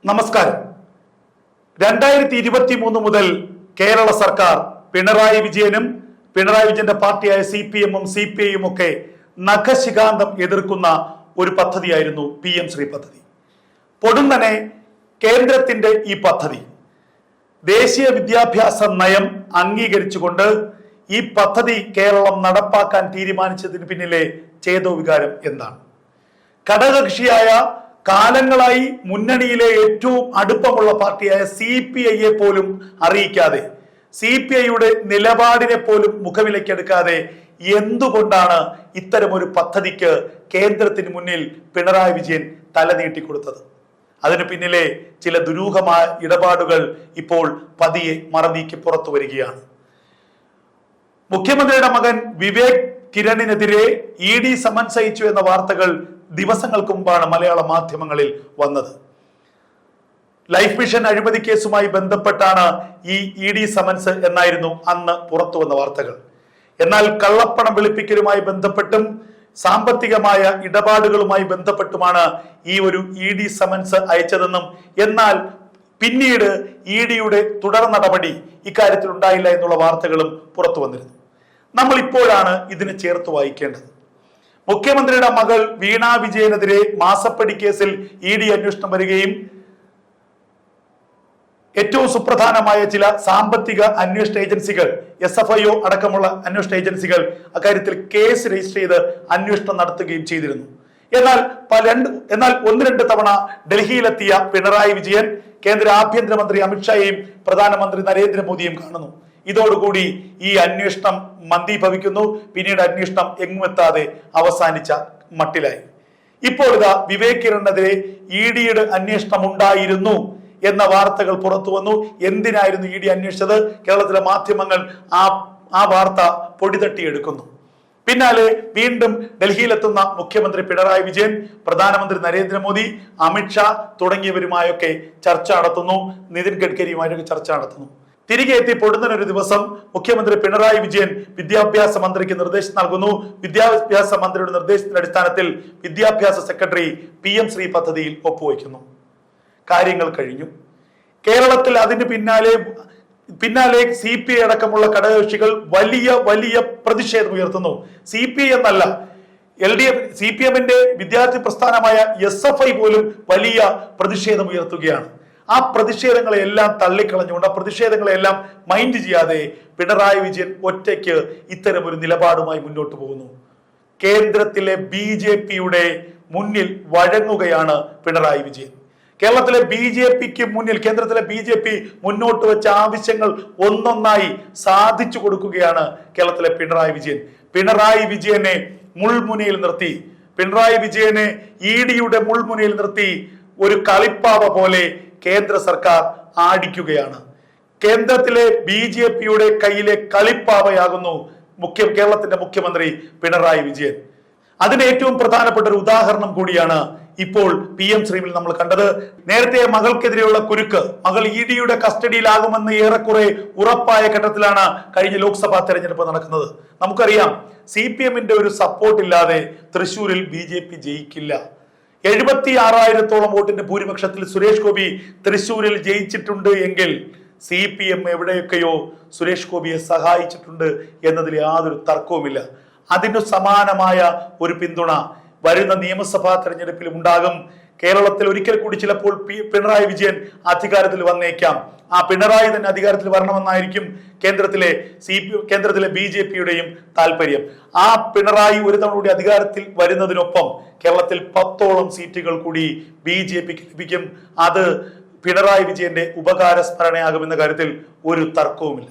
നമസ്കാരം. 2023 മുതൽ കേരള സർക്കാർ പിണറായി വിജയനും പിണറായി വിജയന്റെ പാർട്ടിയായ CPM-ഉം CPI-യും ഒക്കെ നഖശികാന്തം എതിർക്കുന്ന ഒരു പദ്ധതിയായിരുന്നു PM ശ്രീ പദ്ധതി. പൊടുന്നനെ കേന്ദ്രത്തിന്റെ ഈ പദ്ധതി ദേശീയ വിദ്യാഭ്യാസ നയം അംഗീകരിച്ചുകൊണ്ട് ഈ പദ്ധതി കേരളം നടപ്പാക്കാൻ തീരുമാനിച്ചതിന് പിന്നിലെ ചേതോവികാരം എന്താണ്? ഘടകകക്ഷിയായ കാലങ്ങളായി മുന്നണിയിലെ ഏറ്റവും അടുപ്പമുള്ള പാർട്ടിയായ CPI-യെ പോലും അറിയിക്കാതെ, CPI-യുടെ നിലപാടിനെ പോലും മുഖവിലക്കെടുക്കാതെ എന്തുകൊണ്ടാണ് ഇത്തരമൊരു പദ്ധതിക്ക് കേന്ദ്രത്തിന് മുന്നിൽ പിണറായി വിജയൻ തലനീട്ടിക്കൊടുത്തത്? അതിനു പിന്നിലെ ചില ദുരൂഹമായ ഇടപാടുകൾ ഇപ്പോൾ പതിയെ മറനീക്കി പുറത്തു വരികയാണ്. മുഖ്യമന്ത്രിയുടെ മകൻ വിവേക് കിരണിനെതിരെ ED സമൻസ് അയച്ചു എന്ന വാർത്തകൾ ദിവസങ്ങൾക്ക് മുമ്പാണ് മലയാള മാധ്യമങ്ങളിൽ വന്നത്. ലൈഫ് മിഷൻ അഴിമതി കേസുമായി ബന്ധപ്പെട്ടാണ് ഈ ED സമൻസ് എന്നായിരുന്നു അന്ന് പുറത്തു വന്ന വാർത്തകൾ. എന്നാൽ കള്ളപ്പണം വെളുപ്പിക്കലുമായി ബന്ധപ്പെട്ടും സാമ്പത്തികമായ ഇടപാടുകളുമായി ബന്ധപ്പെട്ടുമാണ് ഈ ഒരു ED സമൻസ് അയച്ചതെന്നും, എന്നാൽ പിന്നീട് EDയുടെ തുടർ നടപടി ഇക്കാര്യത്തിൽ ഉണ്ടായില്ല എന്നുള്ള വാർത്തകളും പുറത്തു വന്നിരുന്നു. നമ്മൾ ഇപ്പോഴാണ് ഇതിനെ ചേർത്ത് വായിക്കേണ്ടത്. മുഖ്യമന്ത്രിയുടെ മകൾ വീണ വിജയനെതിരെ മാസപ്പടി കേസിൽ ED അന്വേഷണം വരികയും ഏറ്റവും സുപ്രധാനമായ ചില സാമ്പത്തിക അന്വേഷണ ഏജൻസികൾ, SFIO അടക്കമുള്ള അന്വേഷണ ഏജൻസികൾ അക്കാര്യത്തിൽ കേസ് രജിസ്റ്റർ ചെയ്ത് അന്വേഷണം നടത്തുകയും ചെയ്തിരുന്നു. എന്നാൽ ഒന്ന് രണ്ട് തവണ ഡൽഹിയിലെത്തിയ പിണറായി വിജയൻ കേന്ദ്ര ആഭ്യന്തരമന്ത്രി അമിത്ഷായെയും പ്രധാനമന്ത്രി നരേന്ദ്രമോദിയും കാണുന്നു. ഇതോടുകൂടി ഈ അന്വേഷണം മന്ദീഭവിക്കുന്നു. പിന്നീട് അന്വേഷണം എങ്ങുമെത്താതെ അവസാനിച്ച മട്ടിലായി. ഇപ്പോൾ ഇതാ വിവേക് കിരണിനെതിരെ EDയുടെ അന്വേഷണം ഉണ്ടായിരുന്നു എന്ന വാർത്തകൾ പുറത്തു വന്നു. എന്തിനായിരുന്നു ED അന്വേഷിച്ചത്? കേരളത്തിലെ മാധ്യമങ്ങൾ ആ വാർത്ത പൊടിതട്ടിയെടുക്കുന്നു. പിന്നാലെ വീണ്ടും ഡൽഹിയിലെത്തുന്ന മുഖ്യമന്ത്രി പിണറായി വിജയൻ, പ്രധാനമന്ത്രി നരേന്ദ്രമോദി, അമിത്ഷാ തുടങ്ങിയവരുമായൊക്കെ ചർച്ച നടത്തുന്നു. നിതിൻ ഗഡ്കരിയുമായൊക്കെ ചർച്ച നടത്തുന്നു. തിരികെ എത്തി പൊടുന്നനൊരു ദിവസം മുഖ്യമന്ത്രി പിണറായി വിജയൻ വിദ്യാഭ്യാസ മന്ത്രിക്ക് നിർദ്ദേശം നൽകുന്നു. വിദ്യാഭ്യാസ മന്ത്രിയുടെ നിർദ്ദേശത്തിന്റെ അടിസ്ഥാനത്തിൽ വിദ്യാഭ്യാസ സെക്രട്ടറി PM ശ്രീ പദ്ധതിയിൽ ഒപ്പുവയ്ക്കുന്നു. കാര്യങ്ങൾ കഴിഞ്ഞു. കേരളത്തിൽ അതിന് പിന്നാലെ CPI അടക്കമുള്ള ഘടകകക്ഷികൾ വലിയ പ്രതിഷേധം ഉയർത്തുന്നു. CPI എന്നല്ല, CPM-ന്റെ വിദ്യാർത്ഥി പ്രസ്ഥാനമായ SFI പോലും വലിയ പ്രതിഷേധം ഉയർത്തുകയാണ്. ആ പ്രതിഷേധങ്ങളെല്ലാം തള്ളിക്കളഞ്ഞുകൊണ്ട്, ആ പ്രതിഷേധങ്ങളെല്ലാം മൈൻഡ് ചെയ്യാതെ പിണറായി വിജയൻ ഒറ്റയ്ക്ക് ഇത്തരമൊരു നിലപാടുമായി മുന്നോട്ട് പോകുന്നു. കേന്ദ്രത്തിലെ BJPയുടെ മുന്നിൽ വഴങ്ങുകയാണ് പിണറായി വിജയൻ. കേരളത്തിലെ BJPക്ക് മുന്നിൽ കേന്ദ്രത്തിലെ BJP മുന്നോട്ട് വെച്ച ആവശ്യങ്ങൾ ഒന്നൊന്നായി സാധിച്ചു കൊടുക്കുകയാണ് കേരളത്തിലെ പിണറായി വിജയൻ. പിണറായി വിജയനെ മുൾമുനയിൽ നിർത്തി, പിണറായി വിജയനെ EDയുടെ മുൾമുനയിൽ നിർത്തി ഒരു കളിപ്പാവ പോലെ കേന്ദ്ര സർക്കാർ ആടിക്കുകയാണ്. കേന്ദ്രത്തിലെ BJPയുടെ കയ്യിലെ കളിപ്പാവയാകുന്നു കേരളത്തിന്റെ മുഖ്യമന്ത്രി പിണറായി വിജയൻ. അതിന് ഏറ്റവും പ്രധാനപ്പെട്ട ഒരു ഉദാഹരണം കൂടിയാണ് ഇപ്പോൾ PM ശ്രീയിൽ നമ്മൾ കണ്ടത്. നേരത്തെ മകൾക്കെതിരെയുള്ള കുരുക്ക്, മകൾ EDയുടെ കസ്റ്റഡിയിലാകുമെന്ന് ഏറെക്കുറെ ഉറപ്പായ ഘട്ടത്തിലാണ് കഴിഞ്ഞ ലോക്സഭാ തെരഞ്ഞെടുപ്പ് നടക്കുന്നത്. നമുക്കറിയാം, CPM-ന്റെ ഒരു സപ്പോർട്ട് ഇല്ലാതെ തൃശ്ശൂരിൽ BJP ജയിക്കില്ല. 76,000-ഓളം വോട്ടിന്റെ ഭൂരിപക്ഷത്തിൽ സുരേഷ് ഗോപി തൃശ്ശൂരിൽ ജയിച്ചിട്ടുണ്ട് എങ്കിൽ CPM എവിടെയൊക്കെയോ സുരേഷ് ഗോപിയെ സഹായിച്ചിട്ടുണ്ട് എന്നതിൽ യാതൊരു തർക്കവുമില്ല. അതിന് സമാനമായ ഒരു പിന്തുണ വരുന്ന നിയമസഭാ തെരഞ്ഞെടുപ്പിൽ ഉണ്ടാകും. കേരളത്തിൽ ഒരിക്കൽ കൂടി ചിലപ്പോൾ പിണറായി വിജയൻ അധികാരത്തിൽ വന്നേക്കാം. ആ പിണറായി തന്നെ അധികാരത്തിൽ വരണമെന്നായിരിക്കും കേന്ദ്രത്തിലെ BJPയുടെയും താല്പര്യം. ആ പിണറായി ഒരു തവണ കൂടി അധികാരത്തിൽ വരുന്നതിനൊപ്പം കേരളത്തിൽ 10ഓളം സീറ്റുകൾ കൂടി BJPക്ക് ലഭിക്കും. അത് പിണറായി വിജയന്റെ ഉപകാര സ്മരണയാകുമെന്ന കാര്യത്തിൽ ഒരു തർക്കവുമില്ല.